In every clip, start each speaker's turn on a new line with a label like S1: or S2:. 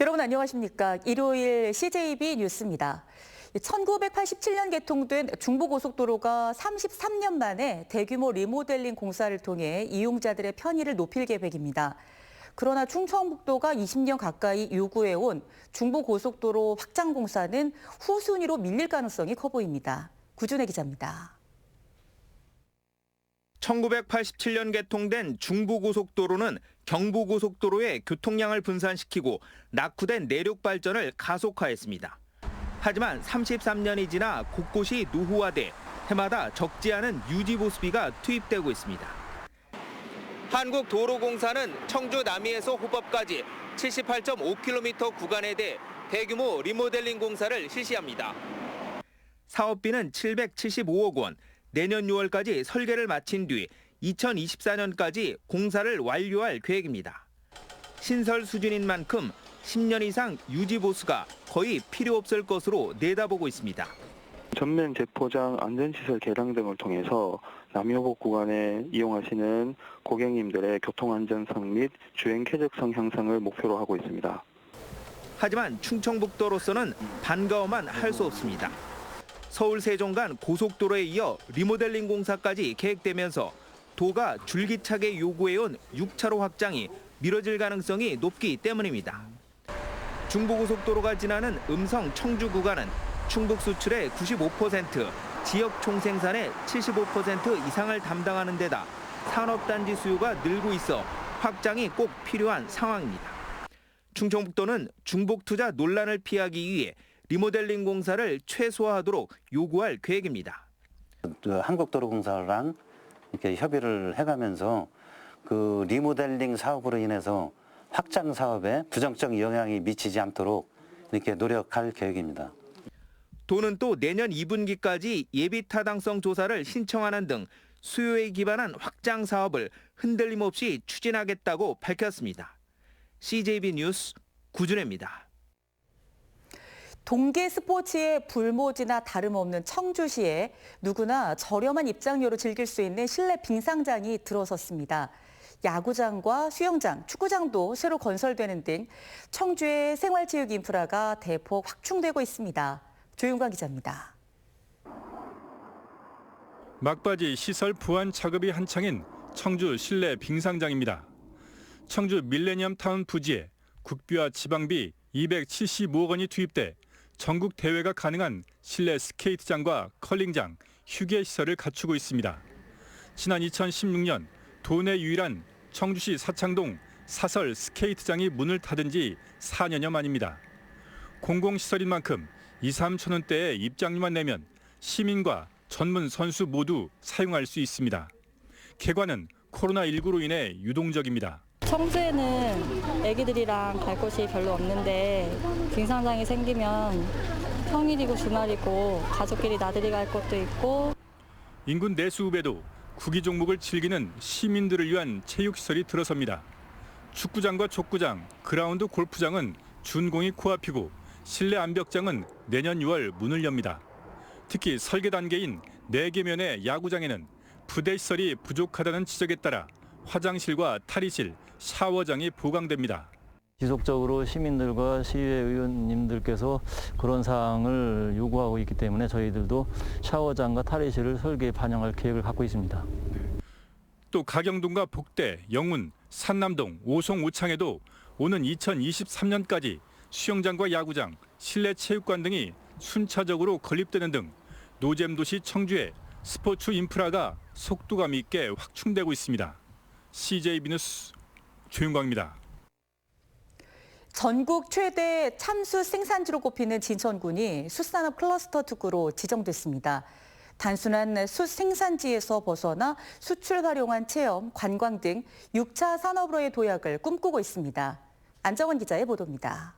S1: 여러분 안녕하십니까? 일요일 CJB 뉴스입니다. 1987년 개통된 중부고속도로가 33년 만에 대규모 리모델링 공사를 통해 이용자들의 편의를 높일 계획입니다. 그러나 충청북도가 20년 가까이 요구해온 중부고속도로 확장 공사는 후순위로 밀릴 가능성이 커 보입니다. 구준혜 기자입니다.
S2: 1987년 개통된 중부고속도로는 경부고속도로의 교통량을 분산시키고 낙후된 내륙 발전을 가속화했습니다. 하지만 33년이 지나 곳곳이 노후화돼 해마다 적지 않은 유지 보수비가 투입되고 있습니다. 한국도로공사는 청주 남이에서 호법까지 78.5km 구간에 대해 대규모 리모델링 공사를 실시합니다. 사업비는 775억 원, 내년 6월까지 설계를 마친 뒤 2024년까지 공사를 완료할 계획입니다. 신설 수준인 만큼 10년 이상 유지 보수가 거의 필요 없을 것으로 내다보고 있습니다.
S3: 전면 재포장, 안전시설 개량 등을 통해서 남이호법 구간에 이용하시는 고객님들의 교통안전성 및 주행 쾌적성 향상을 목표로 하고 있습니다.
S2: 하지만 충청북도로서는 반가워만 할 수 없습니다. 서울 세종 간 고속도로에 이어 리모델링 공사까지 계획되면서 도가 줄기차게 요구해온 6차로 확장이 미뤄질 가능성이 높기 때문입니다. 중부고속도로가 지나는 음성 청주 구간은 충북 수출의 95%, 지역 총생산의 75% 이상을 담당하는 데다 산업단지 수요가 늘고 있어 확장이 꼭 필요한 상황입니다. 충청북도는 중복 투자 논란을 피하기 위해 리모델링 공사를 최소화하도록 요구할 계획입니다.
S4: 한국도로공사랑 이렇게 협의를 해가면서 그 리모델링 사업으로 인해서 확장 사업에 부정적 영향이 미치지 않도록 이렇게 노력할 계획입니다.
S2: 도는 또 내년 2분기까지 예비 타당성 조사를 신청하는 등 수요에 기반한 확장 사업을 흔들림 없이 추진하겠다고 밝혔습니다. CJB 뉴스 구준혜입니다.
S1: 동계 스포츠의 불모지나 다름없는 청주시에 누구나 저렴한 입장료로 즐길 수 있는 실내 빙상장이 들어섰습니다. 야구장과 수영장, 축구장도 새로 건설되는 등 청주의 생활체육 인프라가 대폭 확충되고 있습니다. 조윤광 기자입니다.
S5: 막바지 시설 보완 작업이 한창인 청주 실내 빙상장입니다. 청주 밀레니엄 타운 부지에 국비와 지방비 275억 원이 투입돼 전국 대회가 가능한 실내 스케이트장과 컬링장, 휴게 시설을 갖추고 있습니다. 지난 2016년 도내 유일한 청주시 사창동 사설 스케이트장이 문을 닫은 지 4년여 만입니다. 공공시설인 만큼 2, 3천 원대의 입장료만 내면 시민과 전문 선수 모두 사용할 수 있습니다. 개관은 코로나19로 인해 유동적입니다.
S6: 청주에는 애기들이랑 갈 곳이 별로 없는데 빙상장이 생기면 평일이고 주말이고 가족끼리 나들이 갈 곳도 있고
S5: 인근 내수 후배도 구기 종목을 즐기는 시민들을 위한 체육시설이 들어섭니다. 축구장과 족구장, 그라운드 골프장은 준공이 코앞이고 실내 암벽장은 내년 6월 문을 엽니다. 특히 설계 단계인 4개면의 야구장에는 부대 시설이 부족하다는 지적에 따라 화장실과 탈의실, 샤워장이 보강됩니다.
S7: 지속적으로 시민들과 시의회 의원님들께서 그런 사항을 요구하고 있기 때문에 저희들도 샤워장과 탈의실을 설계에 반영할 계획을 갖고 있습니다.
S5: 또 가경동과 복대, 영운, 산남동, 오송, 오창에도 오는 2023년까지 수영장과 야구장, 실내 체육관 등이 순차적으로 건립되는 등 노잼도시 청주의 스포츠 인프라가 속도감 있게 확충되고 있습니다. CJB 뉴스 조윤광입니다.
S1: 전국 최대 참수 생산지로 꼽히는 진천군이 숯산업 클러스터 특구로 지정됐습니다. 단순한 숯 생산지에서 벗어나 숯을 활용한 체험, 관광 등 6차 산업으로의 도약을 꿈꾸고 있습니다. 안정원 기자의 보도입니다.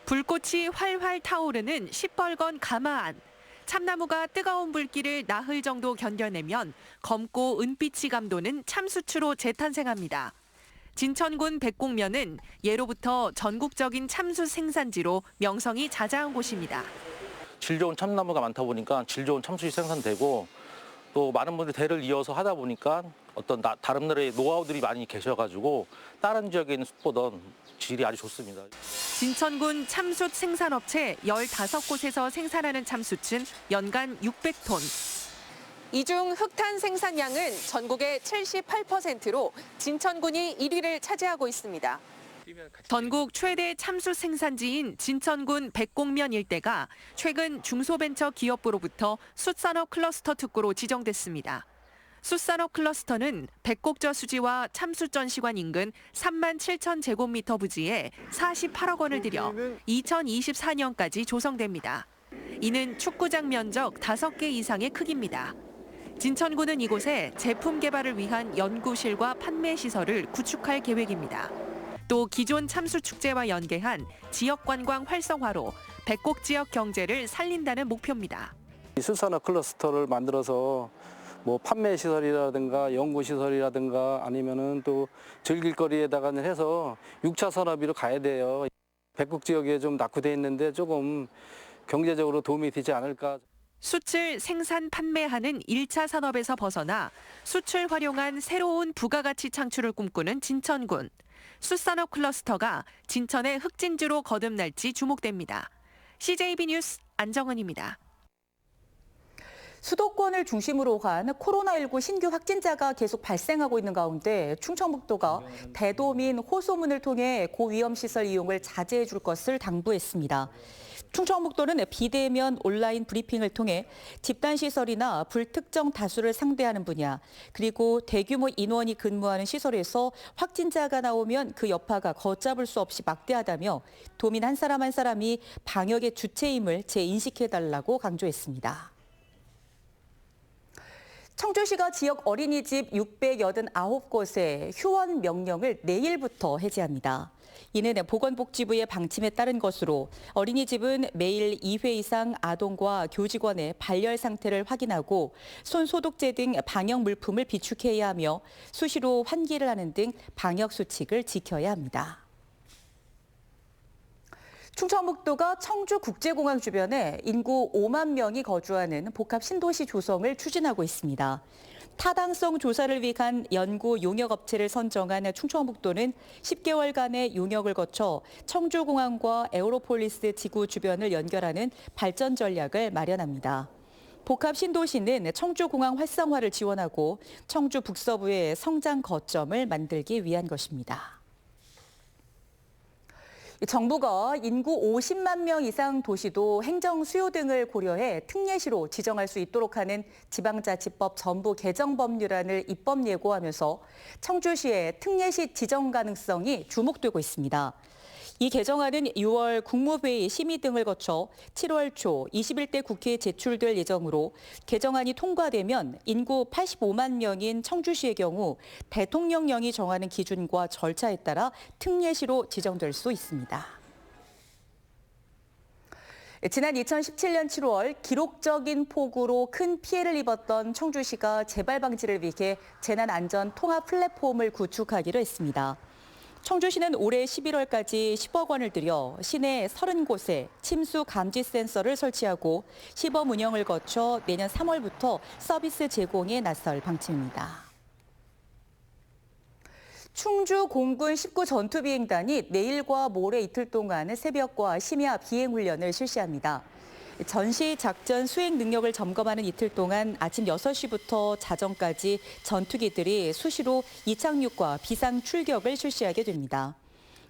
S8: 불꽃이 활활 타오르는 시뻘건 가마안. 참나무가 뜨거운 불길을 나흘 정도 견뎌내면 검고 은빛이 감도는 참수추로 재탄생합니다. 진천군 백곡면은 예로부터 전국적인 참수 생산지로 명성이 자자한 곳입니다.
S9: 질 좋은 참나무가 많다 보니까 질 좋은 참숯이 생산되고 또 많은 분들이 대를 이어서 하다 보니까 어떤 다른 나라의 노하우들이 많이 계셔가지고 다른 지역에 있는 숯보다 질이 아주 좋습니다.
S8: 진천군 참숯 생산업체 15곳에서 생산하는 참숯은 연간 600톤. 이 중 흑탄 생산량은 전국의 78%로 진천군이 1위를 차지하고 있습니다. 전국 최대 참숯 생산지인 진천군 백곡면 일대가 최근 중소벤처기업부로부터 숯산업 클러스터 특구로 지정됐습니다. 숯산업 클러스터는 백곡저 수지와 참숯 전시관 인근 3만 7천 제곱미터 부지에 48억 원을 들여 2024년까지 조성됩니다. 이는 축구장 면적 5개 이상의 크기입니다. 진천군은 이곳에 제품 개발을 위한 연구실과 판매 시설을 구축할 계획입니다. 또 기존 참숯 축제와 연계한 지역 관광 활성화로 백곡 지역 경제를 살린다는 목표입니다.
S10: 숯산업 클러스터를 만들어서 뭐 판매 시설이라든가 연구 시설이라든가 아니면은 또 즐길거리에다가 해서 6차 산업으로 가야 돼요. 백곡 지역에 좀 낙후돼 있는데 조금 경제적으로 도움이 되지 않을까.
S8: 숯을 생산 판매하는 1차 산업에서 벗어나 숯을 활용한 새로운 부가가치 창출을 꿈꾸는 진천군. 숯산업 클러스터가 진천의 흑진주로 거듭날지 주목됩니다. CJB 뉴스 안정은입니다.
S1: 수도권을 중심으로 한 코로나19 신규 확진자가 계속 발생하고 있는 가운데 충청북도가 대도민 호소문을 통해 고위험시설 이용을 자제해 줄 것을 당부했습니다. 충청북도는 비대면 온라인 브리핑을 통해 집단시설이나 불특정 다수를 상대하는 분야, 그리고 대규모 인원이 근무하는 시설에서 확진자가 나오면 그 여파가 걷잡을 수 없이 막대하다며 도민 한 사람 한 사람이 방역의 주체임을 재인식해달라고 강조했습니다. 청주시가 지역 어린이집 689곳에 휴원 명령을 내일부터 해제합니다. 이는 보건복지부의 방침에 따른 것으로 어린이집은 매일 2회 이상 아동과 교직원의 발열 상태를 확인하고 손 소독제 등 방역 물품을 비축해야 하며 수시로 환기를 하는 등 방역 수칙을 지켜야 합니다. 충청북도가 청주국제공항 주변에 인구 5만 명이 거주하는 복합 신도시 조성을 추진하고 있습니다. 타당성 조사를 위한 연구 용역업체를 선정한 충청북도는 10개월간의 용역을 거쳐 청주공항과 에어로폴리스 지구 주변을 연결하는 발전 전략을 마련합니다. 복합 신도시는 청주공항 활성화를 지원하고 청주 북서부의 성장 거점을 만들기 위한 것입니다. 정부가 인구 50만 명 이상 도시도 행정 수요 등을 고려해 특례시로 지정할 수 있도록 하는 지방자치법 전부 개정 법률안을 입법 예고하면서 청주시의 특례시 지정 가능성이 주목되고 있습니다. 이 개정안은 6월 국무회의 심의 등을 거쳐 7월 초 21대 국회에 제출될 예정으로 개정안이 통과되면 인구 85만 명인 청주시의 경우 대통령령이 정하는 기준과 절차에 따라 특례시로 지정될 수 있습니다. 지난 2017년 7월 기록적인 폭우로 큰 피해를 입었던 청주시가 재발 방지를 위해 재난안전 통합 플랫폼을 구축하기로 했습니다. 청주시는 올해 11월까지 10억 원을 들여 시내 30곳에 침수 감지 센서를 설치하고 시범 운영을 거쳐 내년 3월부터 서비스 제공에 나설 방침입니다. 충주 공군 19 전투비행단이 내일과 모레 이틀 동안 새벽과 심야 비행 훈련을 실시합니다. 전시 작전 수행 능력을 점검하는 이틀 동안 아침 6시부터 자정까지 전투기들이 수시로 이착륙과 비상 출격을 실시하게 됩니다.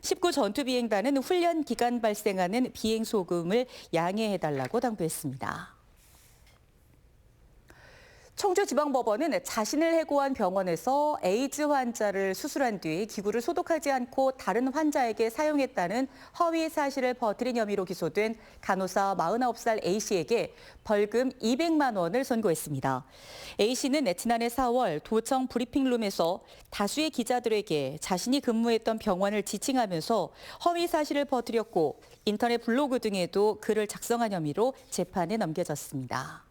S1: 19 전투비행단은 훈련 기간 발생하는 비행 소금을 양해해달라고 당부했습니다. 청주지방법원은 자신을 해고한 병원에서 에이즈 환자를 수술한 뒤 기구를 소독하지 않고 다른 환자에게 사용했다는 허위 사실을 퍼뜨린 혐의로 기소된 간호사 49살 A씨에게 벌금 200만 원을 선고했습니다. A씨는 지난해 4월 도청 브리핑룸에서 다수의 기자들에게 자신이 근무했던 병원을 지칭하면서 허위 사실을 퍼뜨렸고 인터넷 블로그 등에도 글을 작성한 혐의로 재판에 넘겨졌습니다.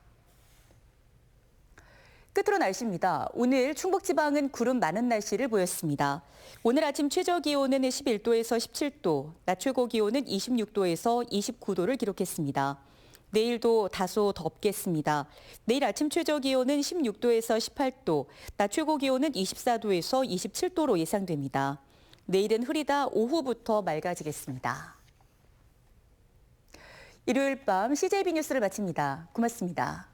S1: 끝으로 날씨입니다. 오늘 충북지방은 구름 많은 날씨를 보였습니다. 오늘 아침 최저 기온은 11도에서 17도, 낮 최고 기온은 26도에서 29도를 기록했습니다. 내일도 다소 덥겠습니다. 내일 아침 최저 기온은 16도에서 18도, 낮 최고 기온은 24도에서 27도로 예상됩니다. 내일은 흐리다 오후부터 맑아지겠습니다. 일요일 밤 CJB 뉴스를 마칩니다. 고맙습니다.